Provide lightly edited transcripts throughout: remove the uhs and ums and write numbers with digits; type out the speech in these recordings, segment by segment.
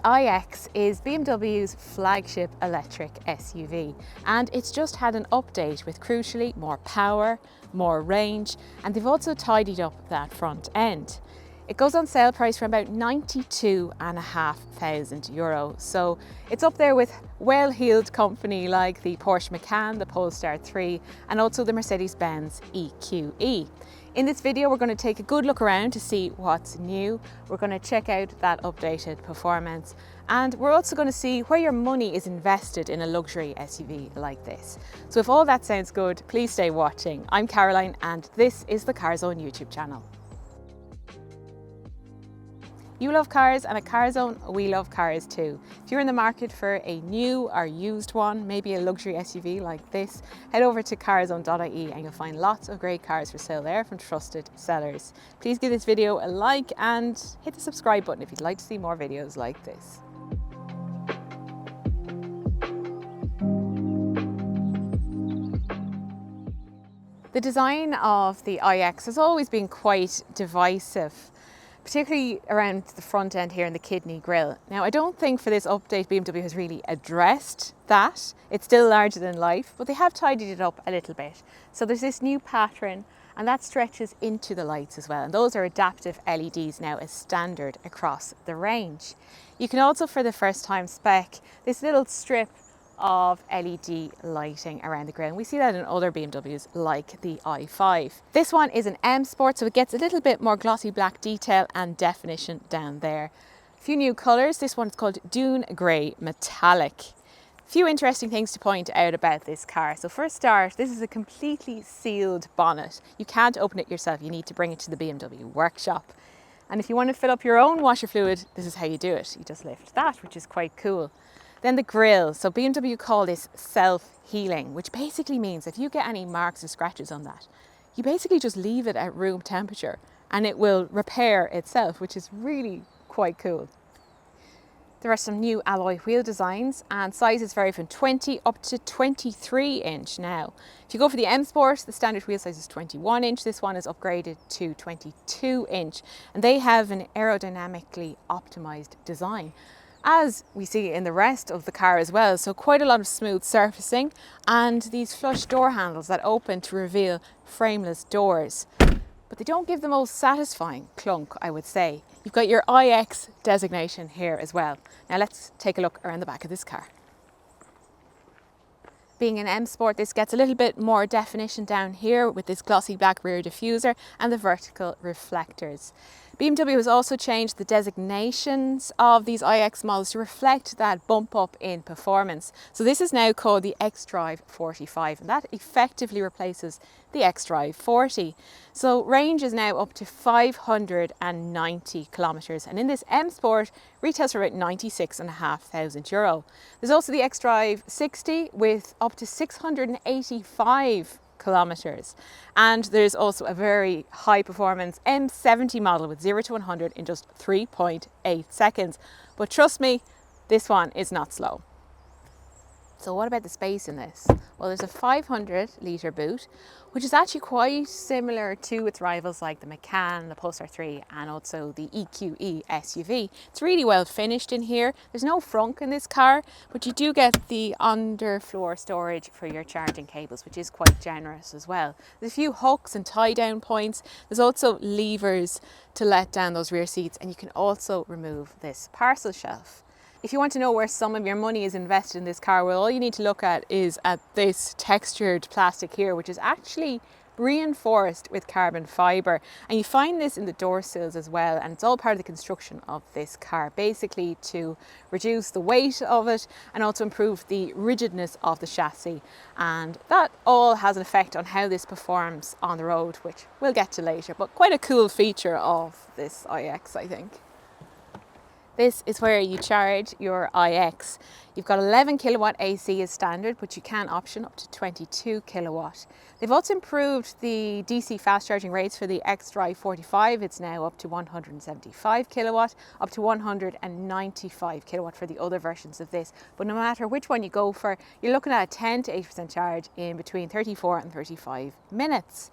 iX is BMW's flagship electric SUV, and it's just had an update with crucially more power, more range, and they've also tidied up that front end. It goes on sale price for about €92,500, so it's up there with well-heeled company like the Porsche Macan, the Polestar 3, and also the Mercedes-Benz EQE. In this video, we're going to take a good look around to see what's new. We're going to check out that updated performance, and we're also going to see where your money is invested in a luxury SUV like this. So if all that sounds good, please stay watching. I'm Caroline, and this is the Carzone YouTube channel. You love cars, and at Carzone, we love cars too. If you're in the market for a new or used one, maybe a luxury SUV like this, head over to carzone.ie and you'll find lots of great cars for sale there from trusted sellers. Please give this video a like and hit the subscribe button if you'd like to see more videos like this. The design of the iX has always been quite divisive, particularly around the front end here in the kidney grille. Now, I don't think for this update BMW has really addressed that. It's still larger than life, but they have tidied it up a little bit. So there's this new pattern, and that stretches into the lights as well. And those are adaptive LEDs now as standard across the range. You can also, for the first time, spec this little strip of LED lighting around the grille, and we see that in other BMWs like the i5. This one is an M Sport, so it gets a little bit more glossy black detail and definition down there. A few new colours. This one's called Dune Grey Metallic. A few interesting things to point out about this car. So for a start, this is a completely sealed bonnet. You can't open it yourself, you need to bring it to the BMW workshop. And if you want to fill up your own washer fluid, this is how you do it. You just lift that, which is quite cool. Then the grille. So BMW call this self-healing, which basically means if you get any marks or scratches on that, you basically just leave it at room temperature and it will repair itself, which is really quite cool. There are some new alloy wheel designs, and sizes vary from 20 up to 23 inch now. If you go for the M Sport, the standard wheel size is 21 inch. This one is upgraded to 22 inch, and they have an aerodynamically optimized design, as we see in the rest of the car as well. So quite a lot of smooth surfacing and these flush door handles that open to reveal frameless doors. But they don't give the most satisfying clunk, I would say. You've got your iX designation here as well. Now let's take a look around the back of this car. Being an M Sport, this gets a little bit more definition down here with this glossy black rear diffuser and the vertical reflectors. BMW has also changed the designations of these iX models to reflect that bump up in performance. So this is now called the xDrive 45, and that effectively replaces the xDrive 40. So range is now up to 590 kilometres, and in this M Sport retails for about €96,500. There's also the xDrive 60 with up to 685 kilometres, and there's also a very high performance M70 model with 0 to 100 in just 3.8 seconds. But trust me, this one is not slow. So what about the space in this? Well, there's a 500 litre boot, which is actually quite similar to its rivals like the Macan, the Polestar 3, and also the EQE SUV. It's really well finished in here. There's no frunk in this car, but you do get the underfloor storage for your charging cables, which is quite generous as well. There's a few hooks and tie down points. There's also levers to let down those rear seats, and you can also remove this parcel shelf. If you want to know where some of your money is invested in this car, well, all you need to look at is at this textured plastic here, which is actually reinforced with carbon fibre. And you find this in the door sills as well, and it's all part of the construction of this car, basically to reduce the weight of it and also improve the rigidness of the chassis. And that all has an effect on how this performs on the road, which we'll get to later, but quite a cool feature of this iX, I think. This is where you charge your iX. You've got 11 kilowatt AC as standard, but you can option up to 22 kilowatt. They've also improved the DC fast charging rates for the xDrive 45. It's now up to 175 kilowatt, up to 195 kilowatt for the other versions of this. But no matter which one you go for, you're looking at a 10 to 8% charge in between 34 and 35 minutes.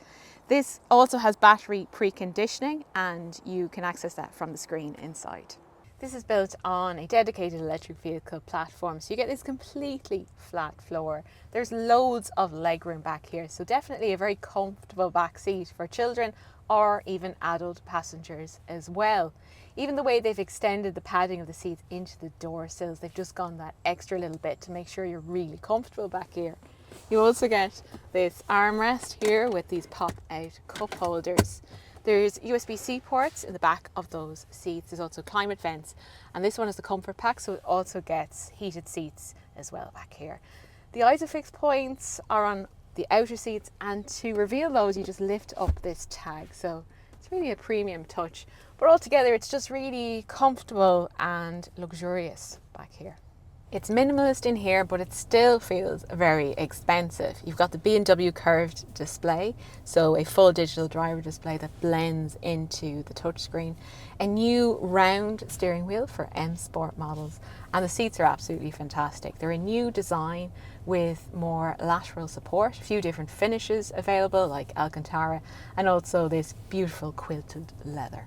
This also has battery preconditioning, and you can access that from the screen inside. This is built on a dedicated electric vehicle platform, so you get this completely flat floor. There's loads of legroom back here, so definitely a very comfortable back seat for children or even adult passengers as well. Even the way they've extended the padding of the seats into the door sills, they've just gone that extra little bit to make sure you're really comfortable back here. You also get this armrest here with these pop-out cup holders. There's USB-C ports in the back of those seats. There's also climate vents, and this one is the comfort pack, so it also gets heated seats as well back here. The ISOFIX points are on the outer seats, and to reveal those you just lift up this tag, so it's really a premium touch. But altogether it's just really comfortable and luxurious back here. It's minimalist in here, but it still feels very expensive. You've got the BMW curved display, so a full digital driver display that blends into the touchscreen. A new round steering wheel for M Sport models, and the seats are absolutely fantastic. They're a new design with more lateral support, a few different finishes available like Alcantara, and also this beautiful quilted leather.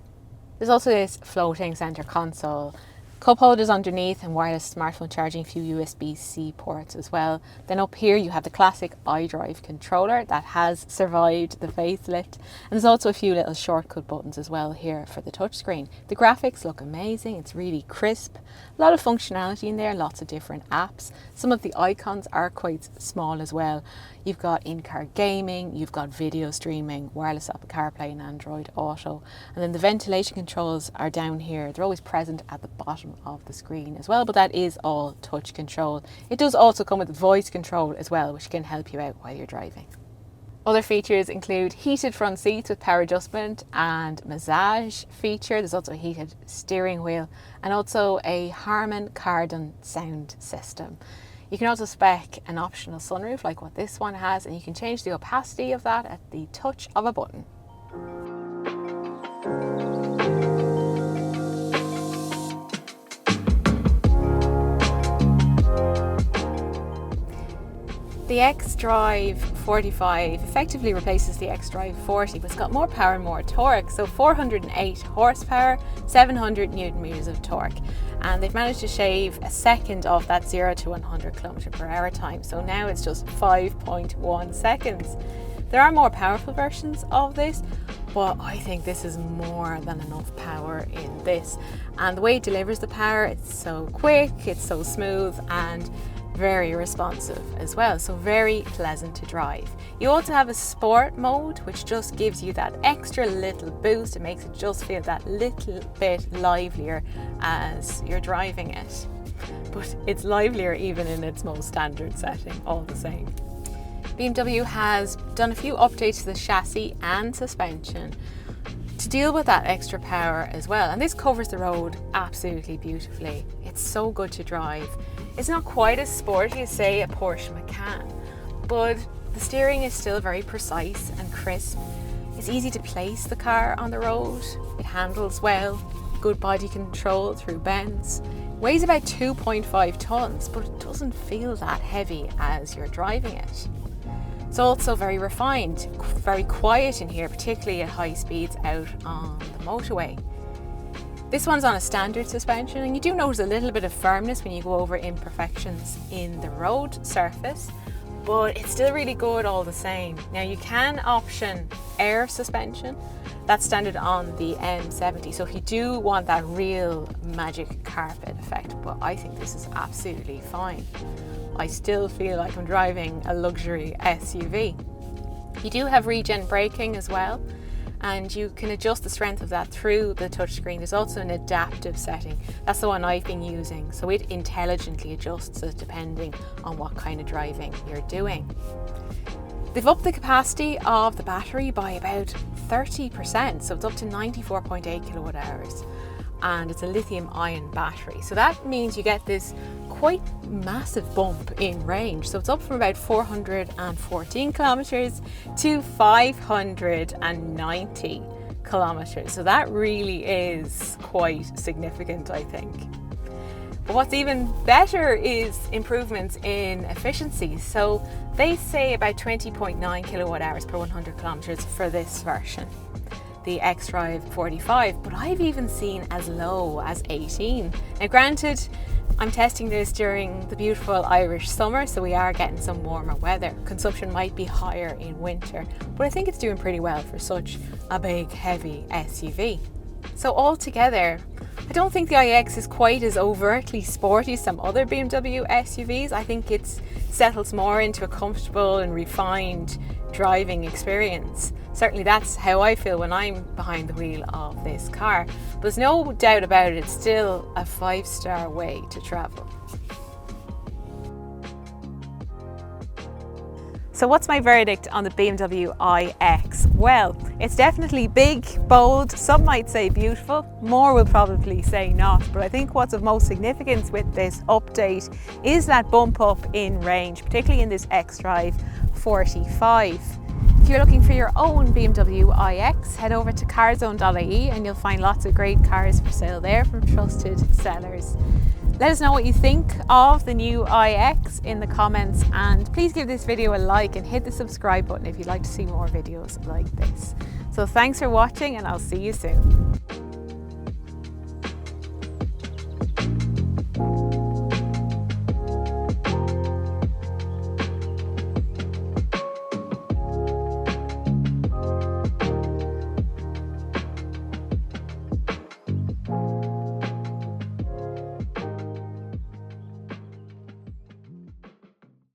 There's also this floating center console, cup holders underneath and wireless smartphone charging, a few USB-C ports as well. Then up here you have the classic xDrive controller that has survived the facelift, and there's also a few little shortcut buttons as well here for the touchscreen. The graphics look amazing, it's really crisp, a lot of functionality in there, lots of different apps. Some of the icons are quite small as well. You've got in-car gaming, you've got video streaming, wireless Apple CarPlay and Android Auto, and then the ventilation controls are down here. They're always present at the bottom of the screen as well, but that is all touch control. It does also come with voice control as well, which can help you out while you're driving. Other features include heated front seats with power adjustment and massage feature. There's also a heated steering wheel and also a Harman Kardon sound system. You can also spec an optional sunroof like what this one has, and you can change the opacity of that at the touch of a button. The xDrive 45 effectively replaces the xDrive 40, but it's got more power and more torque. So 408 horsepower, 700 newton meters of torque. And they've managed to shave a second off that 0 to 100 km/h time. So now it's just 5.1 seconds. There are more powerful versions of this, but I think this is more than enough power in this. And the way it delivers the power, it's so quick, it's so smooth, and very responsive as well, so very pleasant to drive. You also have a sport mode, which just gives you that extra little boost. It makes it just feel that little bit livelier as you're driving it, but it's livelier even in its most standard setting all the same. BMW has done a few updates to the chassis and suspension to deal with that extra power as well, and this covers the road absolutely beautifully. It's so good to drive. It's not quite as sporty as, say, a Porsche Macan, but the steering is still very precise and crisp. It's easy to place the car on the road. It handles well, good body control through bends. It weighs about 2.5 tons, but it doesn't feel that heavy as you're driving it. It's also very refined, very quiet in here, particularly at high speeds out on the motorway. This one's on a standard suspension, and you do notice a little bit of firmness when you go over imperfections in the road surface, but it's still really good all the same. Now you can option air suspension. That's standard on the M70, so if you do want that real magic carpet effect, but I think this is absolutely fine. I still feel like I'm driving a luxury SUV. You do have regen braking as well, and you can adjust the strength of that through the touchscreen. There's also an adaptive setting. That's the one I've been using, so it intelligently adjusts it depending on what kind of driving you're doing. They've upped the capacity of the battery by about 30%, so it's up to 94.8 kilowatt hours, and it's a lithium ion battery. So that means you get this quite massive bump in range. So it's up from about 414 kilometers to 590 kilometers. So that really is quite significant, I think. But what's even better is improvements in efficiency. So they say about 20.9 kilowatt hours per 100 kilometers for this version. the xDrive 45, but I've even seen as low as 18. Now granted, I'm testing this during the beautiful Irish summer, so we are getting some warmer weather. Consumption might be higher in winter, but I think it's doing pretty well for such a big, heavy SUV. So altogether, I don't think the iX is quite as overtly sporty as some other BMW SUVs. I think it settles more into a comfortable and refined driving experience. Certainly that's how I feel when I'm behind the wheel of this car. But there's no doubt about it, it's still a 5-star way to travel. So what's my verdict on the BMW iX? Well, it's definitely big, bold, some might say beautiful, more will probably say not, but I think what's of most significance with this update is that bump up in range, particularly in this xDrive 45. If you're looking for your own BMW iX, head over to Carzone.ie and you'll find lots of great cars for sale there from trusted sellers. Let us know what you think of the new iX in the comments, and please give this video a like and hit the subscribe button if you'd like to see more videos like this. So thanks for watching, and I'll see you soon.